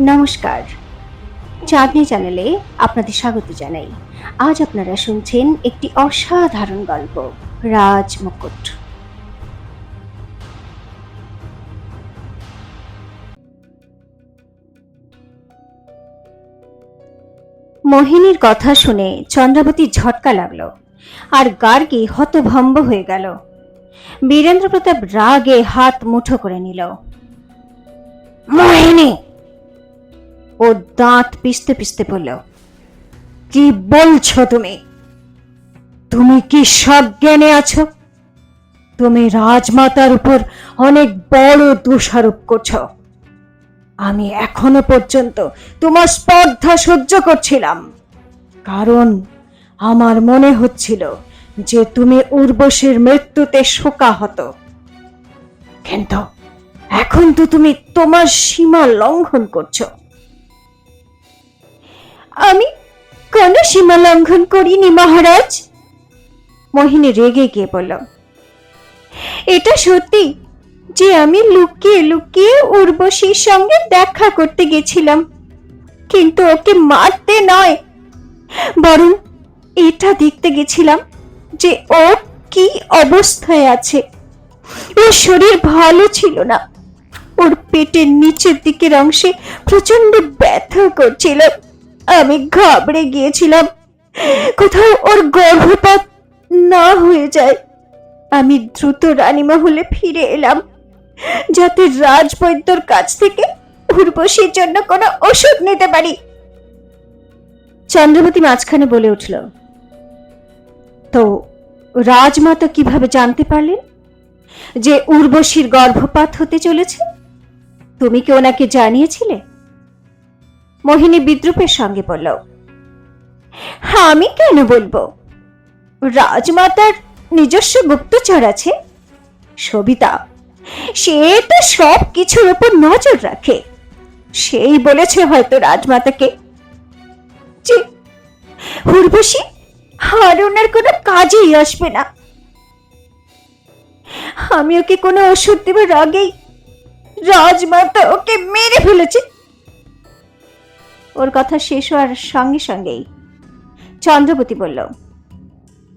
নমস্কার, চাঁদনি চ্যানেলে আপনাদের স্বাগত জানাই। আজ আপনারা শুনছেন একটি অসাধারণ গল্প, রাজমুকুট। মোহিনীর কথা শুনে চন্দ্রাবতী ঝটকা লাগলো, আর গার্গী হতভম্ব হয়ে গেল। বীরেন্দ্র প্রতাপ রাগে হাত মুঠো করে নিল। মোহিনী! ও দাঁত পিষতে পিষতে বলল, কি বলছো তুমি? তুমি কি সজ্ঞানে আছো? তুমি রাজমাতার উপর অনেক বড় দোষারোপ করছো। আমি এখনো পর্যন্ত তোমার স্পর্ধা সহ্য করছিলাম, কারণ আমার মনে হচ্ছিল যে তুমি উর্বশীর মৃত্যুতে শোকাহত। কিন্তু এখন তো তুমি তোমার সীমা লঙ্ঘন করছো। আমি কোনো সীমা লঙ্ঘন করিনি মহারাজ। মোহিনী রেগে গিয়ে বলল, এটা সত্যি যে আমি লুকিয়ে লুকিয়ে উর্বশীর সঙ্গে দেখা করতে গেছিলাম, কিন্তু ওকে মারতে নয়, বরং এটা দেখতে গেছিলাম যে ও কি অবস্থায় আছে। ওর শরীর ভালো ছিল না, ওর পেটের নিচের দিকের অংশে প্রচন্ড ব্যথা করছিল। আমি ঘাবড়ে গিয়েছিলাম কোথাও ওর গর্ভপাত না হয়ে যায়। আমি দ্রুত রানীমহলে ফিরে এলাম, যাতে রাজবৈদ্যর কাছ থেকে উর্বশীর জন্য কোনো ওষুধ নিতে পারি। চন্দ্রবতী মাঝখানে বলে উঠল, তো রাজমাতা কিভাবে জানতে পারলেন যে উর্বশীর গর্ভপাত হতে চলেছে? তুমি কি ওনাকে জানিয়েছিলে? মোহিনী বিদ্রুপের সঙ্গে বলল, আমি কেন বলবো? রাজমাতার নিজস্ব গুপ্তচর আছে, সবিতা। সে তো সব কিছুর উপর নজর রাখে। সেই বলেছে হয়তো রাজমাতাকে যে উর্বশী আর ওনার কোনো কাজেই আসবে না। আমি ওকে কোনো ওষুধ দেবার আগেই রাজমাতা ওকে মেরে ফেলেছে। ওর কথা শেষ হওয়ার সঙ্গে সঙ্গেই চন্দ্রবতী বলল,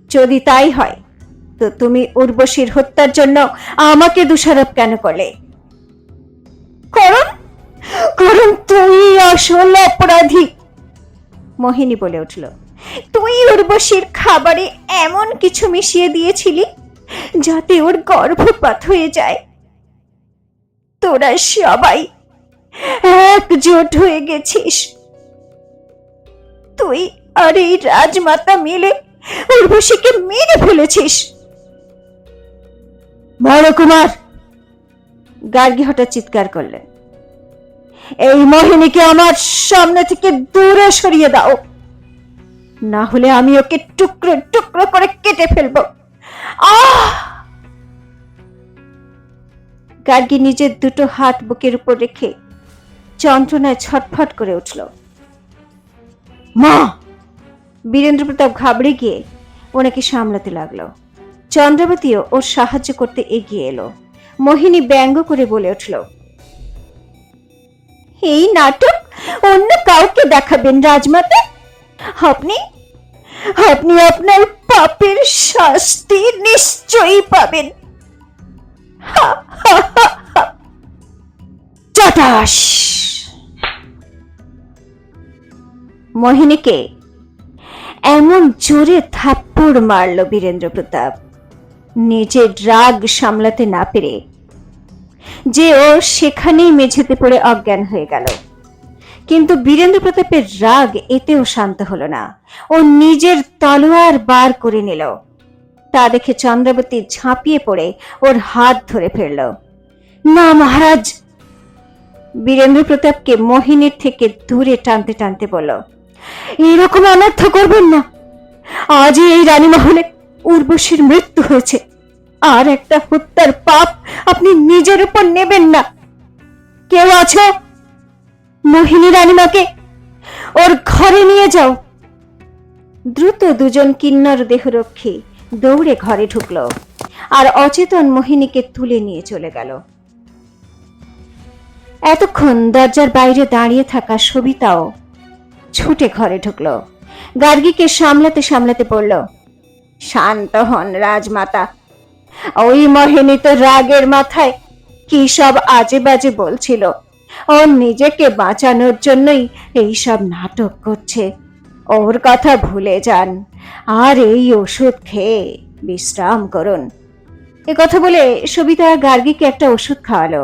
যদি তাই হয় তো তুমি উর্বশীর হত্যার জন্য আমাকে দোষারোপ কেন করলে? কারণ তুই আসল অপরাধী, মোহিনী বলে উঠল। তুই উর্বশীর খাবারে এমন কিছু মিশিয়ে দিয়েছিলি যাতে ওর গর্ভপাত হয়ে যায়। তোরা সবাই একজোট হয়ে গেছিস। তুই আর এই রাজমাতা মিলে উর্বশীকে মেরে ফেলেছিস। বড় কুমার! গার্গী হঠাৎ চিৎকার করলেন, এই মোহিনীকে আমার সামনে থেকে দূরে সরিয়ে দাও, না হলে আমি ওকে টুকরো টুকরো করে কেটে ফেলবো। গার্গী নিজের দুটো হাত বুকের উপর রেখে যন্ত্রণায় ছটফট করে উঠল। মা! বীরেন্দ্র প্রতাপ ঘাবড়ে গিয়ে ওনাকে সামলাতে লাগলো। চন্দ্রাবতীও ওর সাহায্য করতে এগিয়ে এলো। মোহিনী ব্যঙ্গ করে বলে উঠল, এই নাটক অন্য কাউকে দেখাবেন রাজমাতা। আপনি আপনি আপনার পাপের শাস্তি নিশ্চয়ই পাবেন। চটাস! মোহিনীকে এমন জোরে থাপ্পড় মারল বীরেন্দ্র প্রতাপ, নিজের রাগ সামলাতে না পেরে, যে ও সেখানেই মেঝেতে পড়ে অজ্ঞান হয়ে গেল। কিন্তু বীরেন্দ্র প্রতাপের রাগ এতেও শান্ত হলো না। ও নিজের তলোয়ার বার করে নিল। তা দেখে চন্দ্রাবতী ঝাঁপিয়ে পড়ে ওর হাত ধরে ফেলল। না মহারাজ! বীরেন্দ্র প্রতাপকে মোহিনীর থেকে দূরে টানতে টানতে বলল, এরকম অনর্থ করবেন না। আজই এই রানীমহলে উর্বশীর মৃত্যু হয়েছে, আর একটা হত্যার পাপ আপনি নিজের উপর নেবেন না। কেউ আছো? মোহিনী রানীমাকে ওর ঘরে নিয়ে যাও। দ্রুত দুজন কিন্নর দেহরক্ষী দৌড়ে ঘরে ঢুকলো আর অচেতন মোহিনীকে তুলে নিয়ে চলে গেল। এতক্ষণ দরজার বাইরে দাঁড়িয়ে থাকা সবিতাও ছুটে ঘরে ঢুকলো। গার্গীকে সামলাতে সামলাতে বলল, শান্ত হন রাজমাতা। ওই মোহিনী তো রাগের মাথায় কি সব আজে বাজে বলছিল। ও নিজেকে বাঁচানোর জন্যই এইসব নাটক করছে। ওর কথা ভুলে যান আর এই ওষুধ খেয়ে বিশ্রাম করুন। এ কথা বলে সবিতা গার্গীকে একটা ওষুধ খাওয়ালো।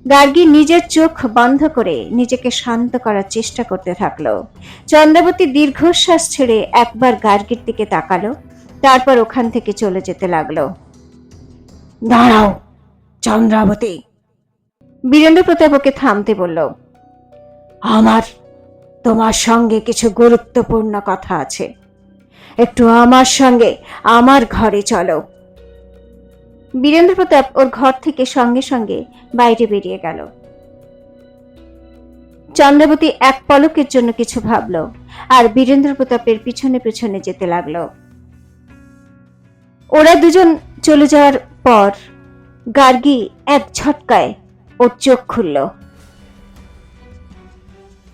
গার্গী নিজের চোখ বন্ধ করে নিজেকে শান্ত করার চেষ্টা করতে থাকলো। চন্দ্রাবতী দীর্ঘশ্বাস ছেড়ে একবার গার্গীর দিকে তাকালো, তারপর ওখান থেকে চলে যেতে লাগলো। দাঁড়াও চন্দ্রাবতী, বীরেন্দ্র প্রতাপ ওকে থামতে বলল। আমার তোমার সঙ্গে কিছু গুরুত্বপূর্ণ কথা আছে, একটু আমার সঙ্গে আমার ঘরে চলো। বীরেন্দ্র প্রতাপ ওর ঘর থেকে সঙ্গে সঙ্গে বাইরে বেরিয়ে গেল। চন্দ্রাবতী এক পলকের জন্য কিছু ভাবলো আর বীরেন্দ্র প্রতাপের পিছনে পিছনে যেতে লাগলো। ওরা দুজন চলে যাওয়ার পর গার্গী এক ঝটকায় ওর চোখ খুলল।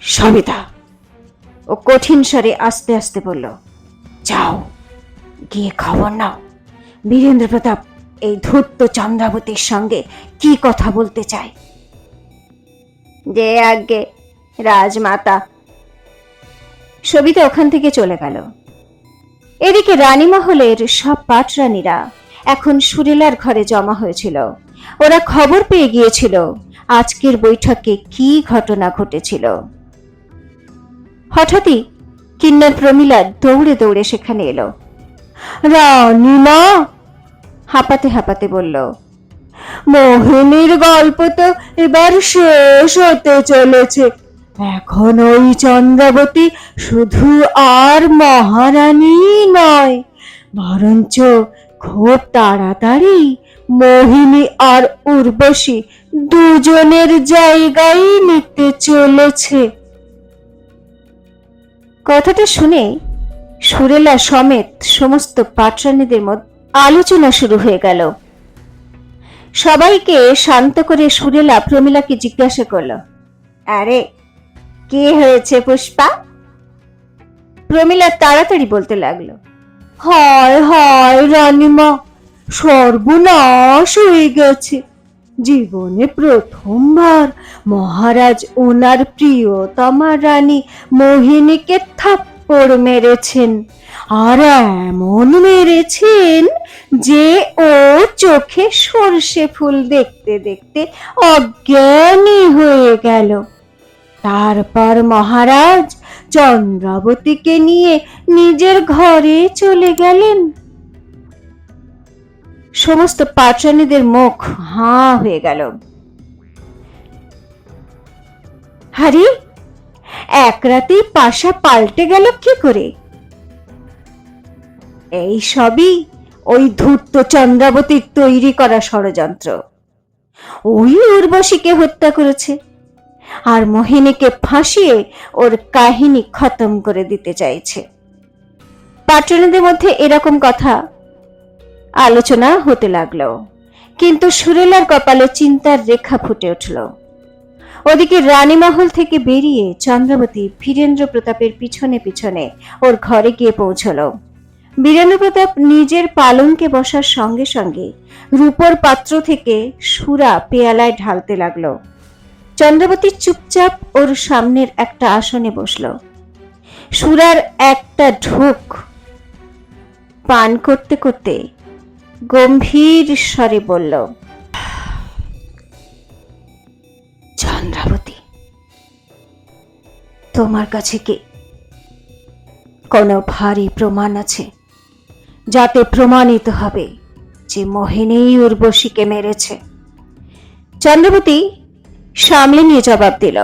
সবিতা, ও কঠিন স্বরে আস্তে আস্তে বলল, যাও গিয়ে খবর নাও বীরেন্দ্র প্রতাপ এই ধূর্ত চন্দ্রাবতীর সঙ্গে কি কথা বলতে চায়। যে আগে রাজমাতা। সবিতা ওখান থেকে চলে গেল। এদিকে রানীমহলের সব পাটরানীরা এখন সুরেলার ঘরে জমা হয়েছিল। ওরা খবর পেয়ে গিয়েছিল আজকের বৈঠকে কি ঘটনা ঘটেছিল। হঠাৎই কিন্নর প্রমীলা দৌড়ে দৌড়ে সেখানে এলো। রানীমা, হাঁপাতে হাঁপাতে বলল, মোহিনীর গল্প তো এবার শেষ হতে চলেছে। এখন ওই চন্দ্রাবতী শুধু আর মহারানী নয়, বরঞ্চ খুব তাড়াতাড়ি মোহিনী আর উর্বশী দুজনের জায়গায় নিতে চলেছে। কথাটা শুনে সুরেলা সমেত সমস্ত পাটরানীদের মধ্যে আলোচনা শুরু হয়ে গেল। সবাইকে শান্ত করে সুরেলা প্রমীলাকে জিজ্ঞাসা করল, আরে কি হয়েছে পুষ্পা? প্রমীলা তাড়াতাড়ি বলতে লাগলো, হায় হায় রানীমা, সর্বনাশ হয়ে গেছে। জীবনে প্রথমবার মহারাজ ওনার প্রিয়তমা রানী মোহিনীকে থাপ্পড় মেরেছেন, আর এমন মেরেছেন যে ও চোখে সর্ষে ফুল দেখতে দেখতে অজ্ঞানী হয়ে গেল। তারপর মহারাজ চন্দ্রাবতীকে নিয়ে নিজের ঘরে চলে গেলেন। সমস্ত পাটরানীদের মুখ হাঁ হয়ে গেল। হারি, এক রাতেই পাশা পাল্টে গেল কি করে? এই সবই ওই ধূর্ত চন্দ্রাবতীর তৈরি করা ষড়যন্ত্র। ওই উর্বশীকে হত্যা করেছে আর মোহিনীকে ফাঁসিয়ে ওর কাহিনী খতম করে দিতে চাইছে। পাটরানীদের মধ্যে এরকম কথা আলোচনা হতে লাগলো, কিন্তু সুরেলার কপালে চিন্তার রেখা ফুটে উঠল। ওদিকে রানীমহল থেকে বেরিয়ে চন্দ্রাবতী বীরেন্দ্র প্রতাপের পিছনে পিছনে ওর ঘরে গিয়ে পৌঁছল। বীরেন্দ্র প্রতাপ নিজের পালঙ্কে বসার সঙ্গে সঙ্গে রূপোর পাত্র থেকে সুরা পেয়ালায় ঢালতে লাগলো। চন্দ্রাবতী চুপচাপ ওর সামনের একটা আসনে বসল। সুরার একটা ঢোক পান করতে করতে গম্ভীর স্বরে বলল, চন্দ্রাবতী, তোমার কাছে কি কোনো ভারী প্রমাণ আছে যাতে প্রমাণিত হবে যে মোহিনী উর্বশীকে মেরেছে? চন্দ্রাবতী সামলে নিয়ে জবাব দিল,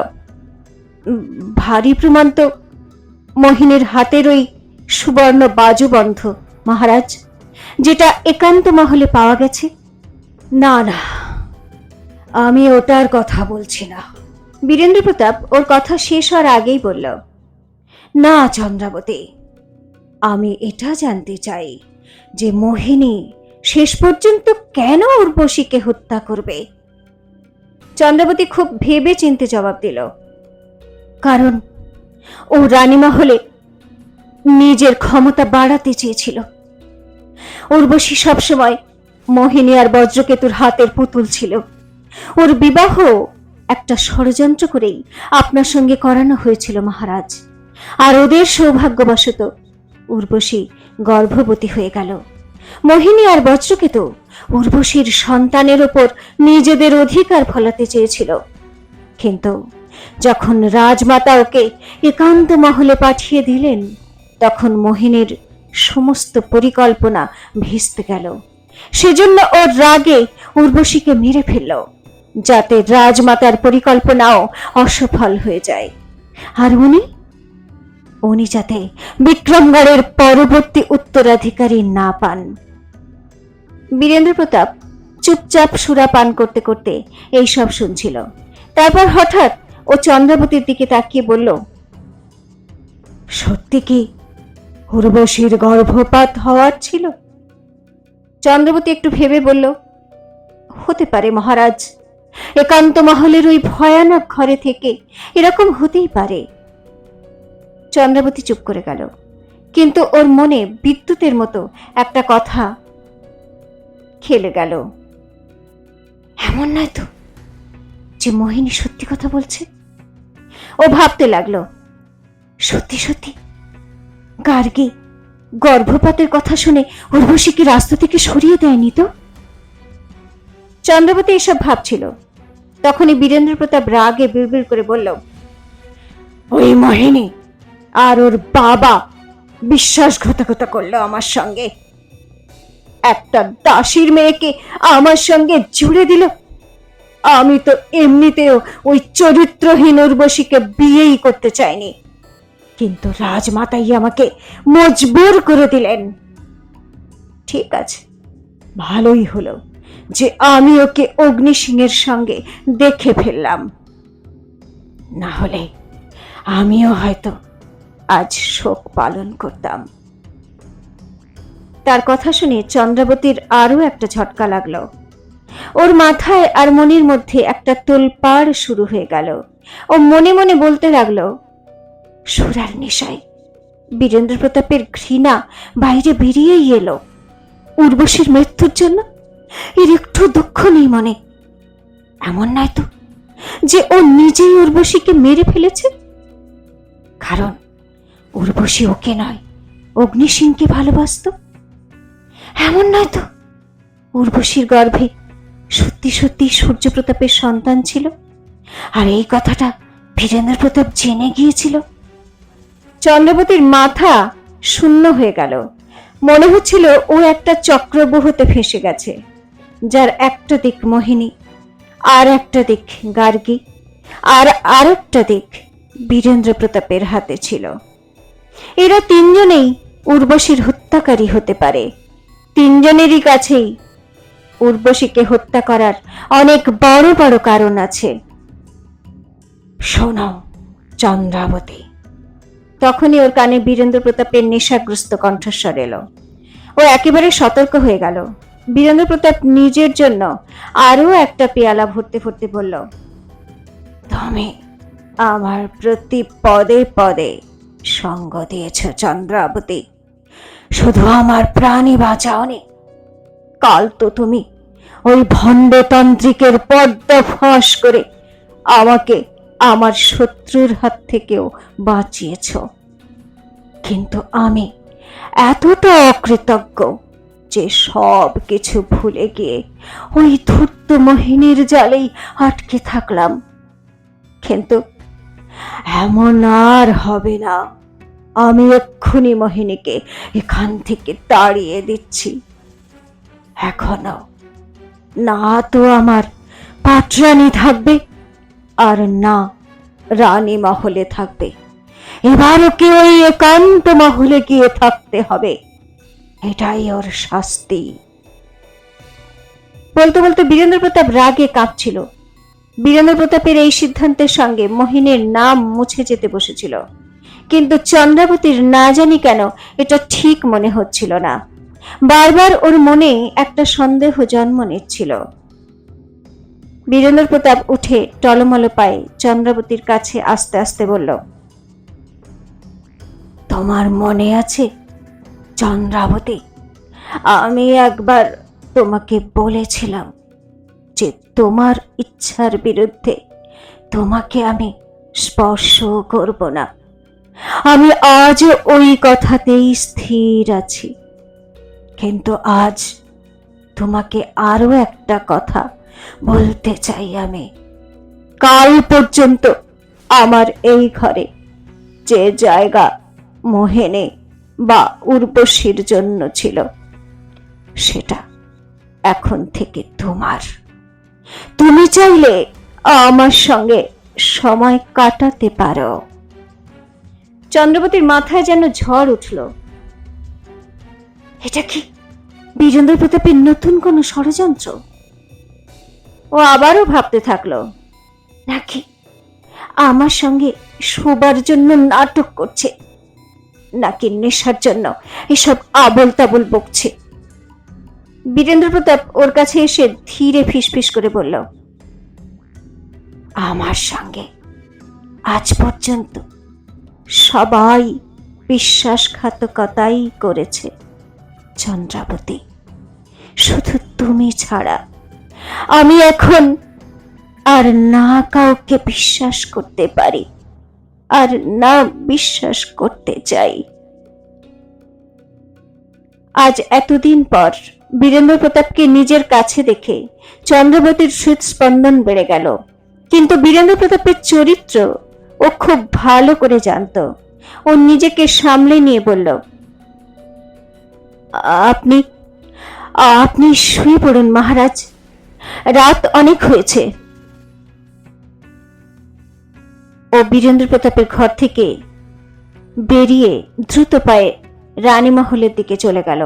ভারী প্রমাণ তো মোহিনীর হাতের ওই সুবর্ণ বাজুবন্ধ মহারাজ, যেটা একান্ত মহলে পাওয়া গেছে। না না, আমি ওটার কথা বলছি না। বীরেন্দ্র প্রতাপ ওর কথা শেষ হওয়ার আগেই বলল, না চন্দ্রাবতী, আমি এটা জানতে চাই যে মোহিনী শেষ পর্যন্ত কেন উর্বশীকে হত্যা করবে। চন্দ্রাবতী খুব ভেবে চিন্তে জবাব দিল, কারণ ও রানীমা হলে নিজের ক্ষমতা বাড়াতে চেয়েছিল। উর্বশী সবসময় মোহিনী আর বজ্রকেতুর হাতের পুতুল ছিল। ওর বিবাহ একটা ষড়যন্ত্র করেই আপনার সঙ্গে করানো হয়েছিল মহারাজ। আর ওদের সৌভাগ্যবশত উর্বশী গর্ভবতী হয়ে গেল। মোহিনী আর বজ্রকেতু উর্বশীর সন্তানের ওপর নিজেদের অধিকার ফলাতে চেয়েছিল, কিন্তু যখন রাজমাতা ওকে একান্ত মহলে পাঠিয়ে দিলেন, তখন মোহিনীর সমস্ত পরিকল্পনা ভেস্তে গেল। সেজন্য ওর রাগে উর্বশীকে মেরে ফেলল, যাতে রাজমাতার পরিকল্পনাও অসফল হয়ে যায়। আর উনি যাতে বিক্রমগড়ের পরবর্তী উত্তরাধিকারী না পান। বীরেন্দ্র প্রতাপ চুপচাপ সুরা পান করতে করতে এইসব শুনছিল। তারপর হঠাৎ ও চন্দ্রাবতীর দিকে তাকিয়ে বলল, সত্যি কি উর্বশীর গর্ভপাত হওয়ার ছিল? চন্দ্রাবতী একটু ভেবে বলল, হতে পারে মহারাজ। একান্ত মহলের ওই ভয়ানক ঘরে থেকে এরকম হতেই পারে। চন্দ্রাবতী চুপ করে গেল, কিন্তু ওর মনে বিদ্যুতের মতো একটা কথা খেলে গেল। এমন নয় তো যে মোহিনী সত্যি কথা বলছে? ও ভাবতে লাগলো, সত্যি সত্যি গার্গী গর্ভপাতের কথা শুনে উর্বশীকে রাস্তা থেকে সরিয়ে দেয়নি তো? চন্দ্রাবতী এসব ভাবছিল, তখনই বীরেন্দ্র প্রতাপ রাগে বিড়বিড় করে বলল, ওই মোহিনী আর ওর বাবা বিশ্বাসঘাতকতা করলো আমার সঙ্গে। একটা দাসীর মেয়েকে আমার সঙ্গে জুড়ে দিল। আমি তো এমনিতেও ওই চরিত্রহীন উর্বশীকে বিয়েই করতে চাইনি, কিন্তু রাজমাতাই আমাকে মজবুর করে দিলেন। ঠিক আছে, ভালোই হলো যে আমি ওকে অগ্নিসিংহের সঙ্গে দেখে ফেললাম, না হলে আমিও হয়তো আজ শোক পালন করতাম। তার কথা শুনে চন্দ্রাবতীর আরো একটা ঝটকা লাগলো। ওর মাথায় আর মনির মধ্যে একটা তোলপাড় শুরু হয়ে গেল। ও মনে মনে বলতে লাগলো, সুরার নেশায় বীরেন্দ্র প্রতাপের ঘৃণা বাইরে বেরিয়েই এলো। উর্বশীর মৃত্যুর জন্য এর একটু দুঃখ নেই মনে। এমন নয় তো যে ও নিজেই উর্বশীকে মেরে ফেলেছে? কারণ উর্বশী ওকে নয়, অগ্নিসিংহকে ভালোবাসত। এমন নয় তো উর্বশীর গর্ভে সত্যি সত্যি সূর্যপ্রতাপের সন্তান ছিল, আর এই কথাটা বীরেন্দ্র প্রতাপ জেনে গিয়েছিল। চন্দ্রাবতীর মাথা শূন্য হয়ে গেল। মনে হচ্ছিল ও একটা চক্রব্যূহতে ফেসে গেছে, যার একটা দিক মোহিনী, আর একটা দিক গার্গী, আর আরেকটা দিক বীরেন্দ্র প্রতাপের হাতে ছিল। এরা তিনজনেই উর্বশীর হত্যাকারী হতে পারে। তিনজনেরই কাছেই উর্বশীকে হত্যা করার অনেক বড় বড় কারণ আছে। শোনো চন্দ্রাবতী। তখনই ওর কানে বীরেন্দ্র প্রতাপের নেশাগ্রস্ত কণ্ঠস্বর এলো। ও একেবারে সতর্ক হয়ে গেল। বীরেন্দ্র প্রতাপ নিজের জন্য আরো একটা পেয়ালা ভরতে ভরতে বলল, তুমি আমার প্রতি পদে পদে সঙ্গ দিয়েছ চন্দ্রাবতী, শুধু আমার প্রাণী বাঁচাওনি, কাল তো তুমি ওই ভণ্ডতান্ত্রিকের পর্দা ফাঁস করে আমাকে আমার শত্রুর হাত থেকেও বাঁচিয়েছ। কিন্তু আমি এতটা অকৃতজ্ঞ যে সব কিছু ভুলে গিয়ে ওই ধূর্ত মোহিনীর জালেই আটকে থাকলাম। কিন্তু এমন আর হবে না। আমি এক্ষুনি মোহিনীকে এখান থেকে তাড়িয়ে দিচ্ছি। এখনো না তো আমার পাটরানী থাকবে, আর না রানী মহলে থাকবে। এবার ওকে ওই একান্ত মহলে গিয়ে থাকতে হবে, এটাই ওর শাস্তি। বলতে বলতে বীরেন্দ্র প্রতাপ রাগে কাঁপছিল। বীরেন্দ্র প্রতাপের এই সিদ্ধান্তের সঙ্গে মোহিনীর নাম মুছে যেতে বসেছিল, কিন্তু চন্দ্রাবতীর না জানি কেন এটা ঠিক মনে হচ্ছিল না। বারবার ওর মনে একটা সন্দেহ জন্ম নিচ্ছিল। বীরেন্দ্র প্রতাপ উঠে টলমল পায়ে চন্দ্রাবতীর কাছে আস্তে আস্তে বলল, তোমার মনে আছে চন্দ্রাবতী, আমি একবার তোমাকে বলেছিলাম যে তোমার ইচ্ছার বিরুদ্ধে তোমাকে আমি স্পর্শ করব না। আমি আজও ওই কথাতেই স্থির আছি, কিন্তু আজ তোমাকে আরো একটা কথা বলতে চাই। আমি কাল পর্যন্ত আমার এই ঘরে যে জায়গা মোহিনী বা উর্বশীর জন্য ছিল, সেটা এখন থেকে তোমার। তুমি চাইলে আমার সঙ্গে সময় কাটাতে পারো। চন্দ্রবতীর মাথায় যেন ঝড় উঠল। এটা কি বীরেন্দ্র প্রতাপের নতুন কোন ষড়যন্ত্র? ও আবারও ভাবতে থাকলো, নাকি আমার সঙ্গে শোবার জন্য নাটক করছে, নাকি নেশার জন্য এসব আবল তাবল বকছে। বীরেন্দ্র প্রতাপ ওর কাছে এসে ধীরে ফিসফিস করে বলল, আমার সঙ্গে আজ পর্যন্ত সবাই বিশ্বাসঘাতকতাই করেছে চন্দ্রাবতী, শুধু তুমি ছাড়া। আমি এখন আর না কাউকে বিশ্বাস করতে পারি, আর না বিশ্বাস করতে চাই। আজ এতদিন পর বীরেন্দ্র প্রতাপকে নিজের কাছে দেখে চন্দ্রাবতীর হৃদস্পন্দন বেড়ে গেল। কিন্তু বীরেন্দ্র প্রতাপের চরিত্র ও খুব ভালো করে জানত। ও নিজেকে সামলে নিয়ে বলল, আপনি আপনি শুয়ে পড়ুন মহারাজ, রাত অনেক হয়েছে। ও বীরেন্দ্র প্রতাপের ঘর থেকে বেরিয়ে দ্রুত পায়ে রানীমহলের দিকে চলে গেল।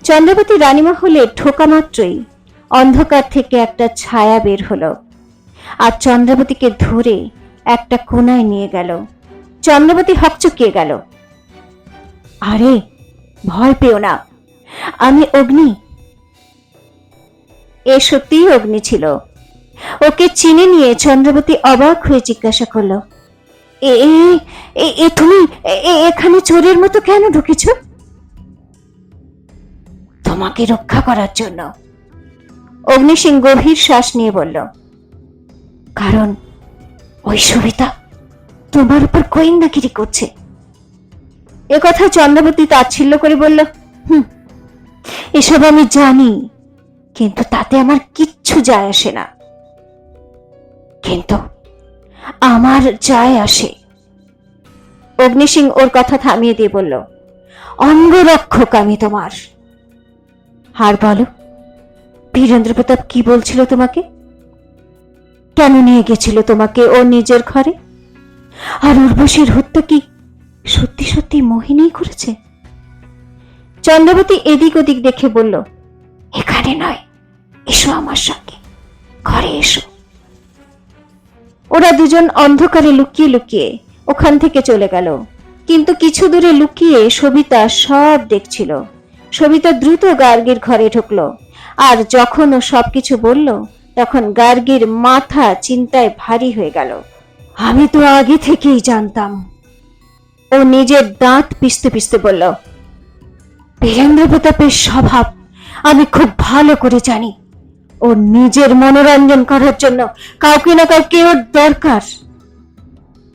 চন্দ্রাবতী রানীমহলে ঢোকা মাত্রই অন্ধকার থেকে একটা ছায়া বের হলো আর চন্দ্রাবতীকে ধরে একটা কোনায় নিয়ে গেল। চন্দ্রাবতী হকচকিয়ে গেল। আরে ভয় পেও না, আমি অগ্নি। এ সত্যিই অগ্নি ছিল। ওকে চিনে নিয়ে চন্দ্রাবতী অবাক হয়ে জিজ্ঞাসা করলো, তুমি এখানে চোরের মতো কেন ঢুকেছ? তোমাকে রক্ষা করার জন্য। অগ্নি সিং গভীর শ্বাস নিয়ে বলল, কারণ ওই সবিতা তোমার উপর গোয়েন্দাগিরি করছে। এ কথা চন্দ্রাবতী তাচ্ছিল্য করে বলল, এসব আমি জানি, কিন্তু তাতে আমার কিচ্ছু যায় আসে না। কিন্তু আমার যায় আসে। অগ্নি সিং ওর কথা থামিয়ে দিয়ে বলল, অঙ্গরক্ষক আমি তোমার। আর বলো, বীরেন্দ্র প্রতাপ কি বলছিল তোমাকে? কেন নিয়ে গেছিল তোমাকে ও নিজের ঘরে? আর উর্বশীর হত্যা কি সত্যি সত্যি মোহিনী করেছে? চন্দ্রাবতী এদিক ওদিক দেখে বলল, এখানে নয়, এসো আমার সঙ্গে, ঘরে এসো। ওরা দুজন অন্ধকারে লুকিয়ে লুকিয়ে ওখান থেকে চলে গেল। কিন্তু কিছু দূরে লুকিয়ে সবিতা সব দেখছিল। সবিতা দ্রুত গার্গীর ঘরে ঢুকলো, আর যখন ও সবকিছু বলল তখন গার্গীর মাথা চিন্তায় ভারী হয়ে গেল। আমি তো আগে থেকেই জানতাম। ও নিজের দাঁত পিষতে পিষতে বলল, বীরেন্দ্র প্রতাপের স্বভাব আমি খুব ভালো করে জানি। ও নিজের মনোরঞ্জন করার জন্য কাউকে না কাউকে ওর দরকার।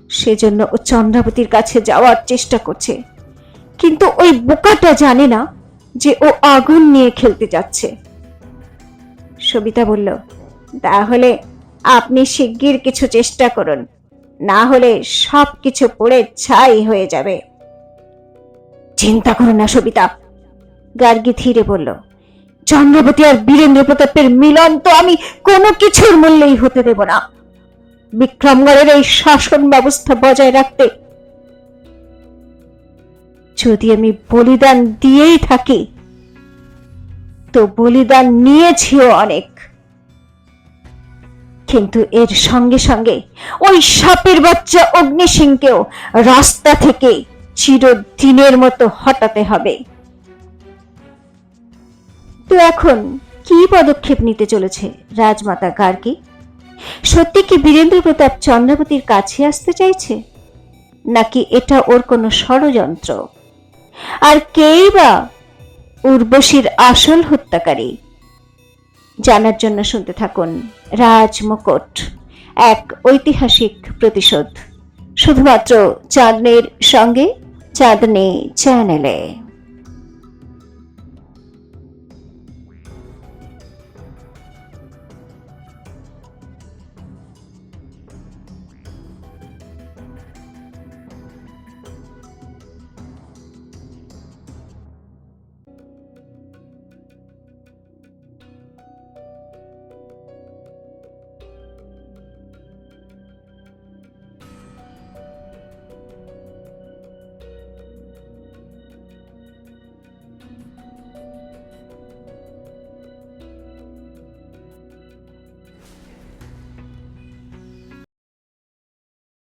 সেজন্য ও চন্দ্রাবতীর কাছে যাওয়ার চেষ্টা করছে। কিন্তু ওই বোকাটা জানে না যে ও আগুন নিয়ে খেলতে যাচ্ছে। সবিতা বলল, তাহলে আপনি শিগগির কিছু চেষ্টা করুন, না হলে সবকিছু পুড়ে ছাই হয়ে যাবে। চিন্তা করো না সবিতা, গার্গী ধীরে বলল, চন্দ্রাবতী আর বীরেন্দ্র প্রতাপের মিলন তো আমি কোনো কিছুর মূল্যেই হতে দেব না। বিক্রমগড়ের এই শাসন ব্যবস্থা বজায় রাখতে যদি আমি বলিদান দিয়েই থাকি, তো বলিদান নিয়েছিও অনেক। কিন্তু এর সঙ্গে সঙ্গে ওই সাপের বাচ্চা অগ্নি সিংকেও রাস্তা থেকে চিরদিনের মতো হটাতে হবে। তো এখন কি পদক্ষেপ নিতে চলেছে রাজমাতা গার্গী? সত্যি কি বীরেন্দ্র প্রতাপ চন্দ্রাবতীর কাছে আসতে চাইছে, নাকি এটা ওর কোনো ষড়যন্ত্র? আর কেই বা উর্বশীর আসল হত্যাকারী? জানার জন্য শুনতে থাকুন রাজমুকুট, এক ঐতিহাসিক প্রতিশোধ, শুধুমাত্র চাঁদনীর সঙ্গে, চাঁদনী চ্যানেলে।